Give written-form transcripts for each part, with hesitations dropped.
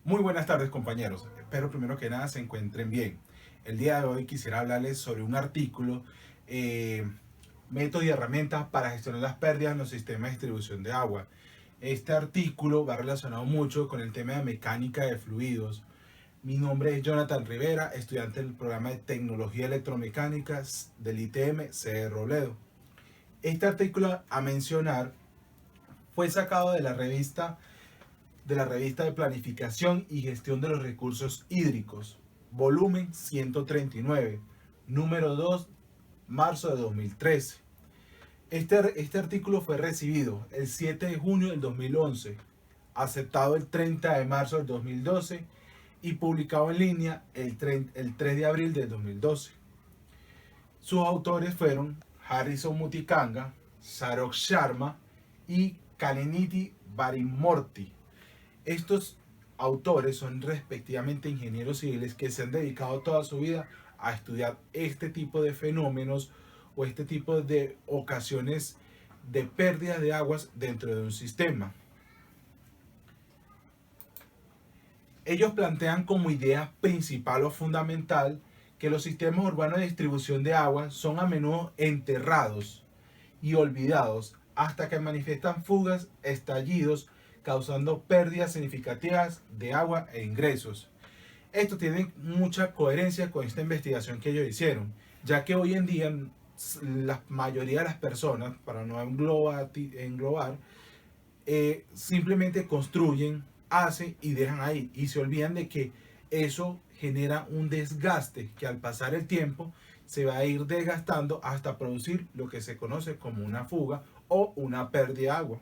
Muy buenas tardes, compañeros. Espero primero que nada se encuentren bien. El día de hoy quisiera hablarles sobre un artículo, eh, métodos y herramientas para gestionar las pérdidas en los sistemas de distribución de agua. Este artículo va relacionado mucho con el tema de mecánica de fluidos. Mi nombre es Jonathan Rivera, estudiante del programa de Tecnología Electromecánica del ITM CE Robledo. Este artículo a mencionar fue sacado de la revista de Planificación y Gestión de los Recursos Hídricos, volumen 139, número 2, marzo de 2013. Este artículo fue recibido el 7 de junio del 2011, aceptado el 30 de marzo del 2012 y publicado en línea el 3 de abril del 2012. Sus autores fueron Harrison Mutikanga, Sarok Sharma y Kaleniti Barimorti. Estos autores son respectivamente ingenieros civiles que se han dedicado toda su vida a estudiar este tipo de fenómenos o este tipo de ocasiones de pérdida de aguas dentro de un sistema. Ellos plantean como idea principal o fundamental que los sistemas urbanos de distribución de agua son a menudo enterrados y olvidados hasta que manifiestan fugas, estallidos, causando pérdidas significativas de agua e ingresos. Esto tiene mucha coherencia con esta investigación que ellos hicieron, ya que hoy en día la mayoría de las personas, para no englobar, simplemente construyen, hacen y dejan ahí y se olvidan de que eso genera un desgaste que al pasar el tiempo se va a ir desgastando hasta producir lo que se conoce como una fuga o una pérdida de agua.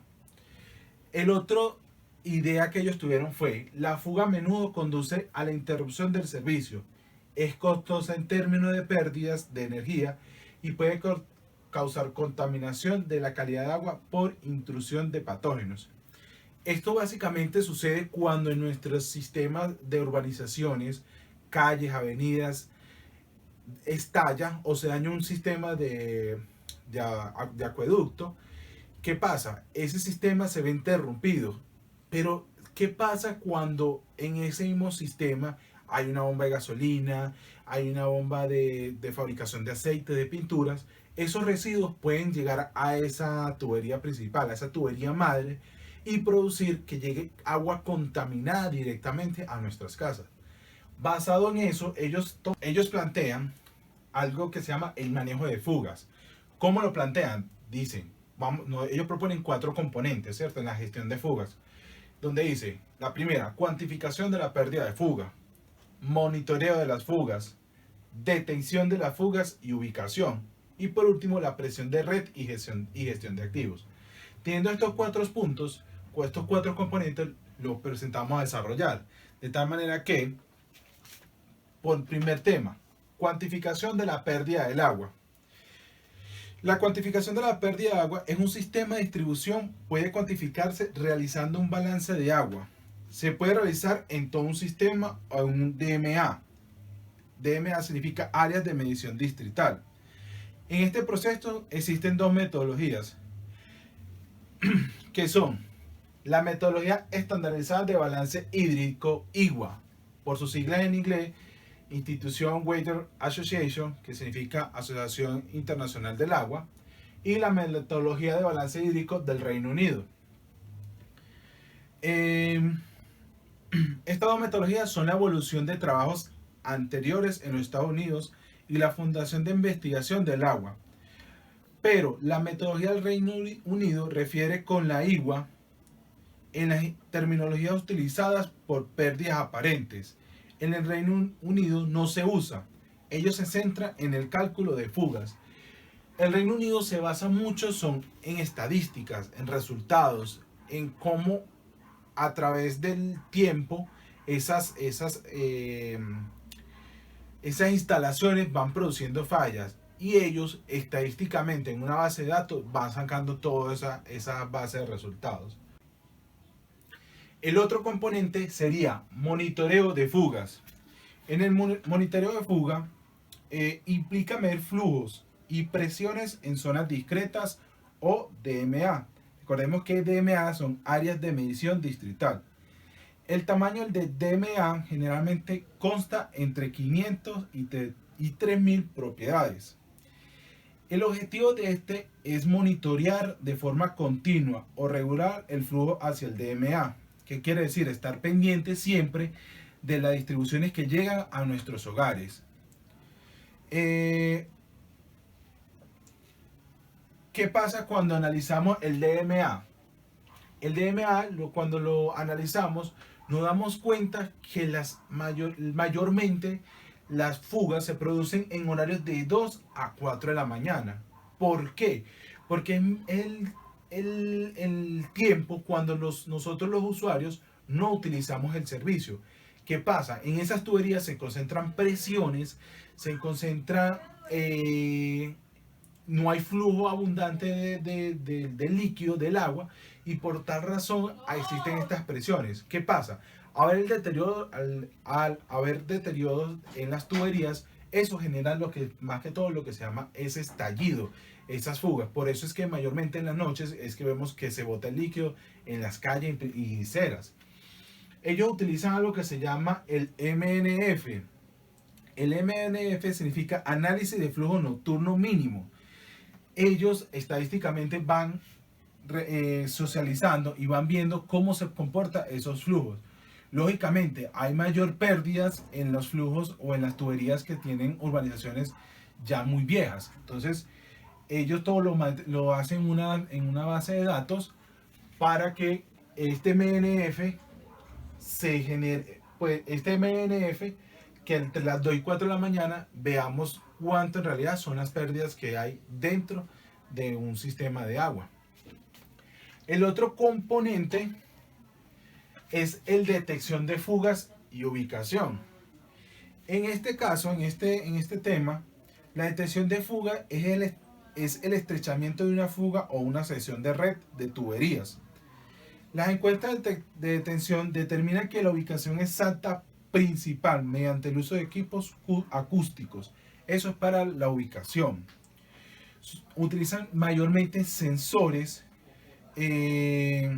El otro idea que ellos tuvieron fue: la fuga a menudo conduce a la interrupción del servicio, es costosa en términos de pérdidas de energía y puede causar contaminación de la calidad de agua por intrusión de patógenos. Esto básicamente sucede cuando en nuestros sistemas de urbanizaciones, calles, avenidas, estalla o se daña un sistema de acueducto. ¿Qué pasa? Ese sistema se ve interrumpido. Pero, ¿qué pasa cuando en ese mismo sistema hay una bomba de gasolina, hay una bomba de fabricación de aceite, de pinturas? Esos residuos pueden llegar a esa tubería principal, a esa tubería madre, y producir que llegue agua contaminada directamente a nuestras casas. Basado en eso, ellos plantean algo que se llama el manejo de fugas. ¿Cómo lo plantean? Dicen, vamos, no, ellos proponen 4 componentes, ¿cierto? En la gestión de fugas, donde dice, la primera, cuantificación de la pérdida de fuga, monitoreo de las fugas, detención de las fugas y ubicación, y por último, la presión de red y gestión de activos. Teniendo estos 4 puntos, con estos 4 componentes, lo presentamos a desarrollar, de tal manera que, por primer tema, cuantificación de la pérdida del agua. La cuantificación de la pérdida de agua es un sistema de distribución, puede cuantificarse realizando un balance de agua. Se puede realizar en todo un sistema o en un DMA. DMA significa áreas de medición distrital. En este proceso existen 2 metodologías, que son la metodología estandarizada de balance hídrico IWA, por sus siglas en inglés, Institution Water Association, que significa Asociación Internacional del Agua, y la metodología de balance hídrico del Reino Unido. Estas 2 metodologías son la evolución de trabajos anteriores en los Estados Unidos y la Fundación de Investigación del Agua. Pero la metodología del Reino Unido refiere con la IWA en las terminologías utilizadas por pérdidas aparentes. En el Reino Unido no se usa. Ellos se centran en el cálculo de fugas. El Reino Unido se basa mucho en estadísticas, en resultados, en cómo a través del tiempo esas instalaciones van produciendo fallas y ellos estadísticamente en una base de datos van sacando toda esa base de resultados. El otro componente sería monitoreo de fugas. En el monitoreo de fuga implica medir flujos y presiones en zonas discretas o DMA. Recordemos que DMA son áreas de medición distrital. El tamaño del DMA generalmente consta entre 500 y 3000 propiedades. El objetivo de este es monitorear de forma continua o regular el flujo hacia el DMA. ¿Qué quiere decir? Estar pendiente siempre de las distribuciones que llegan a nuestros hogares. ¿Qué pasa cuando analizamos el DMA? El DMA, cuando lo analizamos, nos damos cuenta que mayormente las fugas se producen en horarios de 2 a 4 de la mañana. ¿Por qué? Porque es el tiempo cuando nosotros los usuarios no utilizamos el servicio. ¿Qué pasa? En esas tuberías se concentran presiones, se concentra, no hay flujo abundante de líquido del agua, y por tal razón existen estas presiones. ¿Qué pasa? Al haber deterioros en las tuberías, eso genera más que todo lo que se llama ese estallido, esas fugas. Por eso es que mayormente en las noches es que vemos que se bota el líquido en las calles y ceras. Ellos utilizan algo que se llama el MNF. El MNF significa análisis de flujo nocturno mínimo. Ellos estadísticamente van socializando y van viendo cómo se comportan esos flujos. Lógicamente hay mayor pérdidas en los flujos o en las tuberías que tienen urbanizaciones ya muy viejas. Entonces ellos todo lo hacen en una base de datos para que este MNF se genere, pues este MNF, que entre las 2 y 4 de la mañana veamos cuánto en realidad son las pérdidas que hay dentro de un sistema de agua. El otro componente es el detección de fugas y ubicación. En este caso, en este tema, la detección de fuga es el estrechamiento de una fuga o una sección de red de tuberías. Las encuestas de detención determinan que la ubicación exacta principal mediante el uso de equipos acústicos. Eso es para la ubicación. Utilizan mayormente sensores que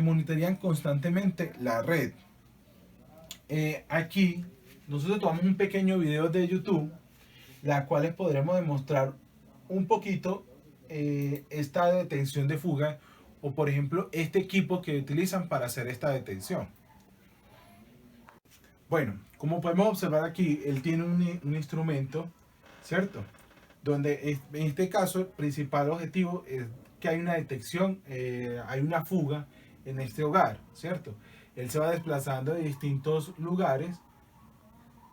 monitorean constantemente la red. Aquí nosotros tomamos un pequeño video de YouTube, la cual les podremos demostrar un poquito esta detención de fuga, o por ejemplo este equipo que utilizan para hacer esta detención. Bueno, como podemos observar aquí, él tiene un instrumento, ¿cierto? Donde en este caso el principal objetivo es que hay una detección, hay una fuga en este hogar, ¿cierto? Él se va desplazando de distintos lugares,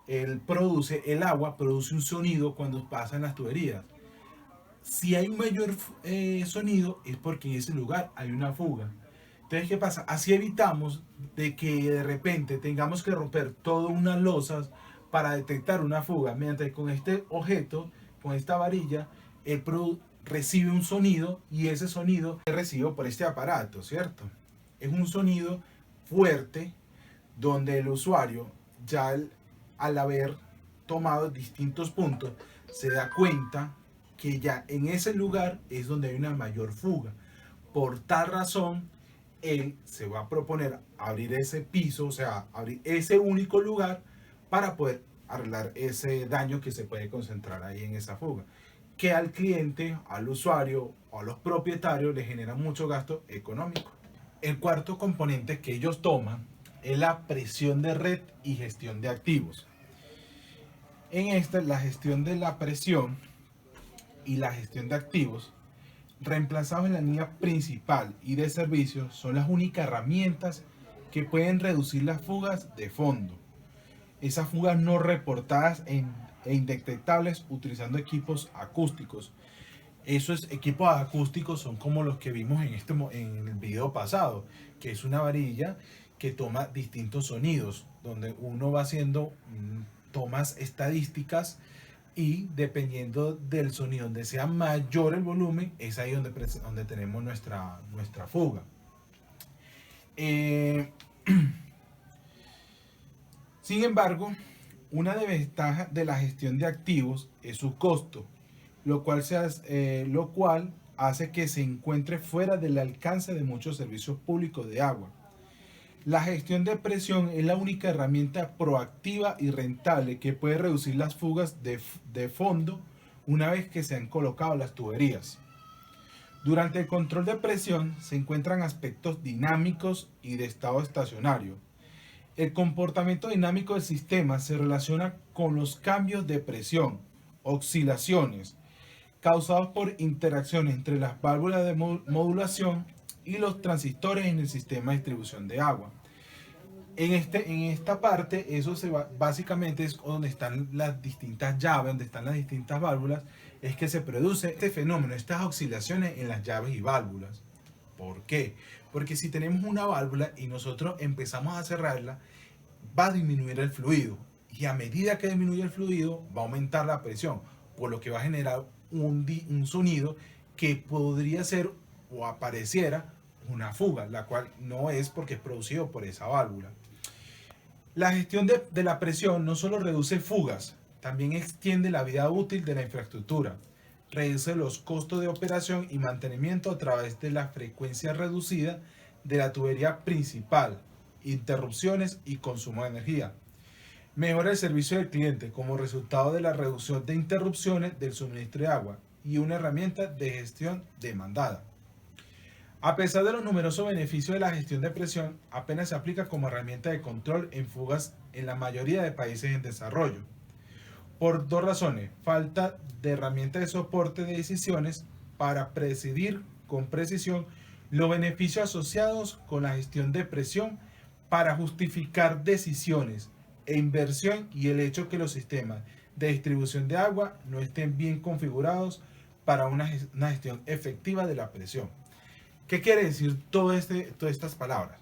el agua produce un sonido cuando pasa en las tuberías. Si hay un mayor sonido es porque en ese lugar hay una fuga. Entonces, ¿qué pasa? Así evitamos de que de repente tengamos que romper todas unas losas para detectar una fuga, mientras con este objeto, con esta varilla, el recibe un sonido, y ese sonido es recibido por este aparato, ¿cierto? Es un sonido fuerte donde el usuario ya al haber tomado distintos puntos se da cuenta que ya en ese lugar es donde hay una mayor fuga. Por tal razón, él se va a proponer abrir ese piso, o sea, abrir ese único lugar para poder arreglar ese daño que se puede concentrar ahí en esa fuga, que al cliente, al usuario o a los propietarios le genera mucho gasto económico. El cuarto componente que ellos toman es la presión de red y gestión de activos. En esta, la gestión de la presión y la gestión de activos reemplazados en la línea principal y de servicios son las únicas herramientas que pueden reducir las fugas de fondo. Esas fugas no reportadas e indetectables utilizando equipos acústicos. Esos equipos acústicos son como los que vimos en el video pasado, que es una varilla que toma distintos sonidos, donde uno va haciendo tomas estadísticas, y dependiendo del sonido, donde sea mayor el volumen, es ahí donde tenemos nuestra fuga. Sin embargo, una desventaja de la gestión de activos es su costo, lo cual hace que se encuentre fuera del alcance de muchos servicios públicos de agua. La gestión de presión es la única herramienta proactiva y rentable que puede reducir las fugas de fondo una vez que se han colocado las tuberías. Durante el control de presión se encuentran aspectos dinámicos y de estado estacionario. El comportamiento dinámico del sistema se relaciona con los cambios de presión, oscilaciones, causados por interacciones entre las válvulas de modulación y los transistores en el sistema de distribución de agua. En esta parte, eso básicamente es donde están las distintas llaves, donde están las distintas válvulas, es que se produce este fenómeno, estas oscilaciones en las llaves y válvulas. ¿Por qué? Porque si tenemos una válvula y nosotros empezamos a cerrarla, va a disminuir el fluido. Y a medida que disminuye el fluido, va a aumentar la presión, por lo que va a generar un sonido que podría ser o apareciera una fuga, la cual no es porque es producido por esa válvula. La gestión de la presión no solo reduce fugas, también extiende la vida útil de la infraestructura, reduce los costos de operación y mantenimiento a través de la frecuencia reducida de la tubería principal, interrupciones y consumo de energía. Mejora el servicio del cliente como resultado de la reducción de interrupciones del suministro de agua y una herramienta de gestión demandada. A pesar de los numerosos beneficios de la gestión de presión, apenas se aplica como herramienta de control en fugas en la mayoría de países en desarrollo. Por dos razones: falta de herramientas de soporte de decisiones para presidir con precisión los beneficios asociados con la gestión de presión para justificar decisiones e inversión, y el hecho que los sistemas de distribución de agua no estén bien configurados para una gestión efectiva de la presión. ¿Qué quiere decir todas estas palabras?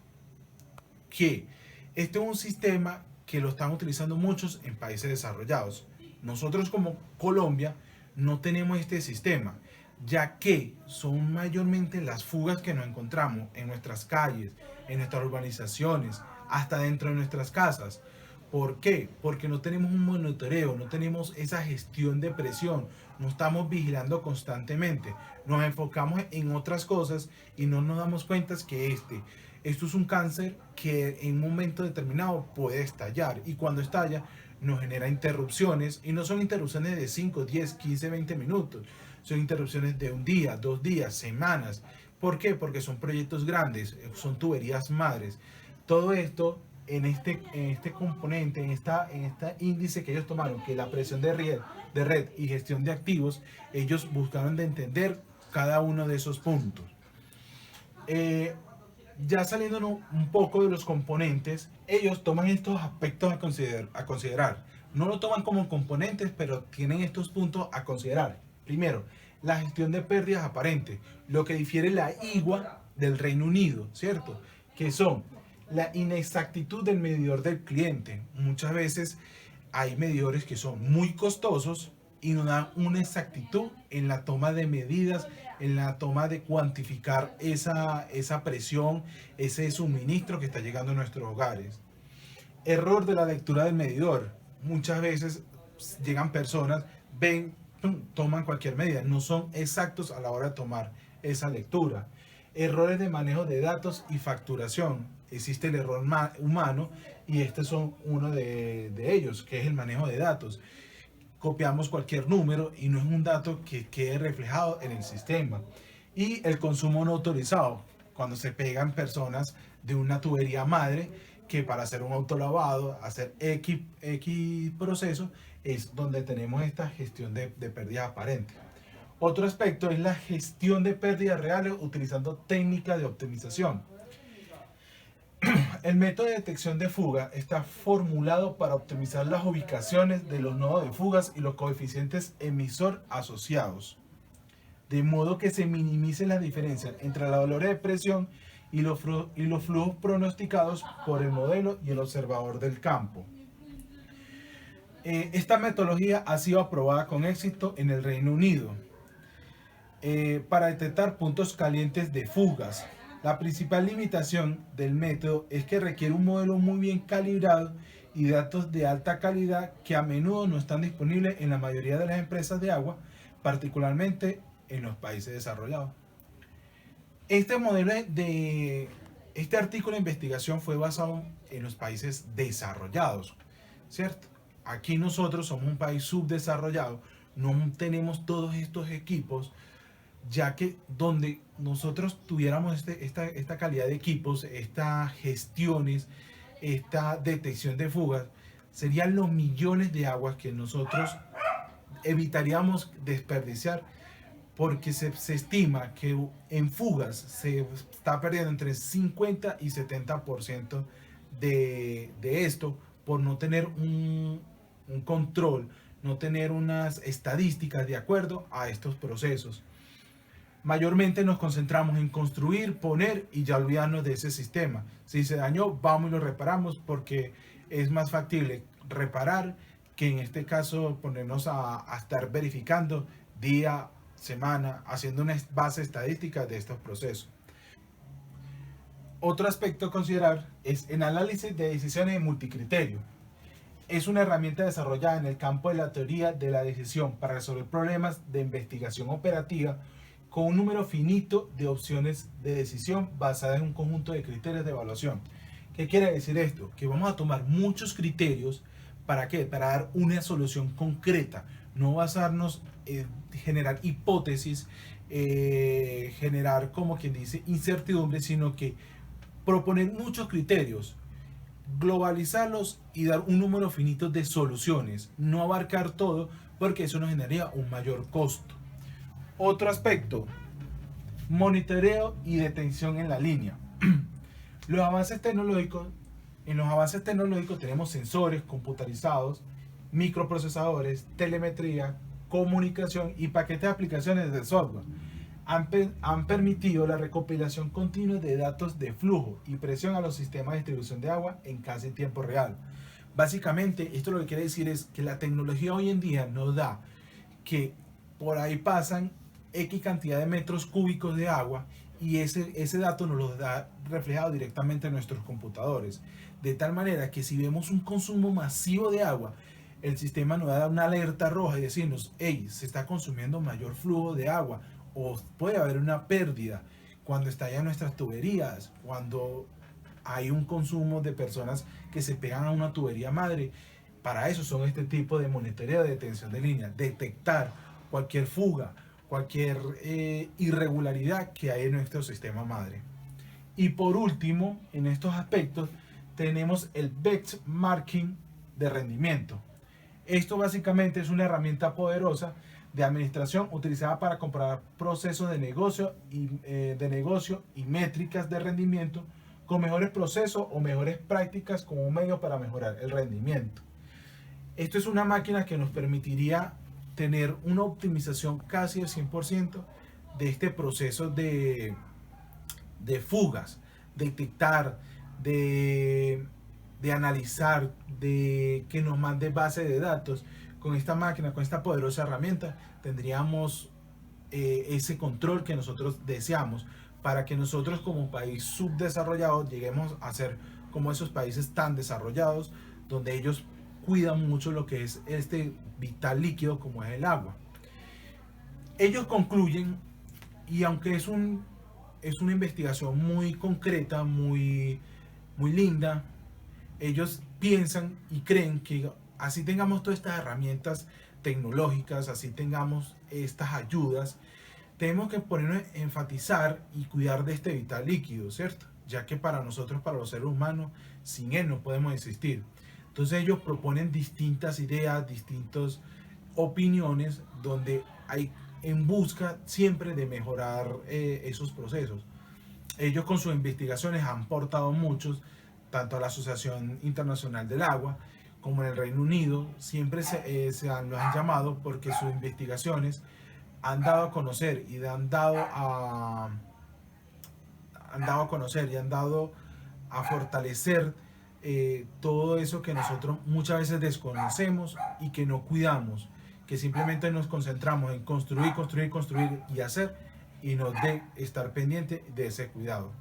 Que este es un sistema que lo están utilizando muchos en países desarrollados. Nosotros como Colombia no tenemos este sistema, ya que son mayormente las fugas que nos encontramos en nuestras calles, en nuestras urbanizaciones, hasta dentro de nuestras casas. ¿Por qué? Porque no tenemos un monitoreo, no tenemos esa gestión de presión, no estamos vigilando constantemente, nos enfocamos en otras cosas y no nos damos cuenta que esto es un cáncer que en un momento determinado puede estallar, y cuando estalla nos genera interrupciones, y no son interrupciones de 5, 10, 15, 20 minutos, son interrupciones de un día, 2 días, semanas. ¿Por qué? Porque son proyectos grandes, son tuberías madres. Todo esto en este componente, en esta índice que ellos tomaron, que la presión de red y gestión de activos, ellos buscaron de entender cada uno de esos puntos. Ya saliendo un poco de los componentes, ellos toman estos aspectos a considerar. No lo toman como componentes, pero tienen estos puntos a considerar. Primero, la gestión de pérdidas aparentes, lo que difiere la IGUA del Reino Unido, ¿cierto? Que son la inexactitud del medidor del cliente. Muchas veces hay medidores que son muy costosos y no dan una exactitud en la toma de medidas, en la toma de cuantificar esa presión, ese suministro que está llegando a nuestros hogares. Error de la lectura del medidor. Muchas veces llegan personas, ven, toman cualquier medida, no son exactos a la hora de tomar esa lectura. Errores de manejo de datos y facturación. Existe el error humano, y estos son uno de ellos, que es el manejo de datos. Copiamos cualquier número y no es un dato que quede reflejado en el sistema. Y el consumo no autorizado, cuando se pegan personas de una tubería madre que para hacer un autolavado, hacer X proceso, es donde tenemos esta gestión de pérdidas aparentes. Otro aspecto es la gestión de pérdidas reales utilizando técnicas de optimización. El método de detección de fuga está formulado para optimizar las ubicaciones de los nodos de fugas y los coeficientes emisor asociados, de modo que se minimice la diferencia entre los valores de presión y los flujos pronosticados por el modelo y el observador del campo. Esta metodología ha sido aprobada con éxito en el Reino Unido para detectar puntos calientes de fugas. La principal limitación del método es que requiere un modelo muy bien calibrado y datos de alta calidad que a menudo no están disponibles en la mayoría de las empresas de agua, particularmente en los países desarrollados. Este modelo Este artículo de investigación fue basado en los países desarrollados, ¿cierto? Aquí nosotros somos un país subdesarrollado, no tenemos todos estos equipos, ya que donde nosotros tuviéramos esta calidad de equipos, estas gestiones, esta detección de fugas, serían los millones de aguas que nosotros evitaríamos desperdiciar, porque se estima que en fugas se está perdiendo entre 50 y 70% de esto por no tener un control, no tener unas estadísticas de acuerdo a estos procesos. Mayormente nos concentramos en construir, poner y ya olvidarnos de ese sistema. Si se dañó, vamos y lo reparamos, porque es más factible reparar que en este caso ponernos a estar verificando día, semana, haciendo una base estadística de estos procesos. Otro aspecto a considerar es el análisis de decisiones de multicriterio. Es una herramienta desarrollada en el campo de la teoría de la decisión para resolver problemas de investigación operativa con un número finito de opciones de decisión basadas en un conjunto de criterios de evaluación. ¿Qué quiere decir esto? Que vamos a tomar muchos criterios. ¿Para qué? Para dar una solución concreta, no basarnos en generar hipótesis, generar, como quien dice, incertidumbre, sino que proponer muchos criterios, globalizarlos y dar un número finito de soluciones, no abarcar todo, porque eso nos generaría un mayor costo. Otro aspecto, monitoreo y detención en la línea. Los avances tecnológicos, en los avances tecnológicos tenemos sensores computarizados, microprocesadores, telemetría, comunicación y paquetes de aplicaciones de software. Han permitido la recopilación continua de datos de flujo y presión a los sistemas de distribución de agua en casi tiempo real. Básicamente, esto lo que quiere decir es que la tecnología hoy en día nos da que por ahí pasan X cantidad de metros cúbicos de agua, y ese dato nos lo da reflejado directamente en nuestros computadores. De tal manera que si vemos un consumo masivo de agua, el sistema nos da una alerta roja y decirnos, hey, se está consumiendo mayor flujo de agua, o puede haber una pérdida cuando estallan nuestras tuberías, cuando hay un consumo de personas que se pegan a una tubería madre. Para eso son este tipo de monitoreo de detención de línea, detectar cualquier fuga, cualquier irregularidad que hay en nuestro sistema madre. Y por último, en estos aspectos, tenemos el benchmarking de rendimiento. Esto básicamente es una herramienta poderosa de administración utilizada para comparar procesos de negocio y métricas de rendimiento con mejores procesos o mejores prácticas como un medio para mejorar el rendimiento. Esto es una máquina que nos permitiría tener una optimización casi del 100% de este proceso de fugas, detectar, de analizar, de que nos mande base de datos. Con esta máquina, con esta poderosa herramienta, tendríamos ese control que nosotros deseamos, para que nosotros como país subdesarrollado lleguemos a ser como esos países tan desarrollados, donde ellos cuidan mucho lo que es este vital líquido como es el agua. Ellos concluyen, y aunque es una investigación muy concreta, muy linda, ellos piensan y creen que así tengamos todas estas herramientas tecnológicas, así tengamos estas ayudas, tenemos que ponernos a enfatizar y cuidar de este vital líquido, ¿cierto? Ya que para nosotros, para los seres humanos, sin él no podemos existir. Entonces ellos proponen distintas ideas, distintas opiniones, donde hay en busca siempre de mejorar esos procesos. Ellos con sus investigaciones han aportado muchos, tanto a la Asociación Internacional del Agua como en el Reino Unido. Siempre los han llamado porque sus investigaciones han dado a conocer y han dado a conocer y han dado a fortalecer todo eso que nosotros muchas veces desconocemos y que no cuidamos, que simplemente nos concentramos en construir, construir, construir y hacer, y no de estar pendiente de ese cuidado.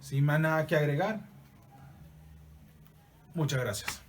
Sin más nada que agregar, muchas gracias.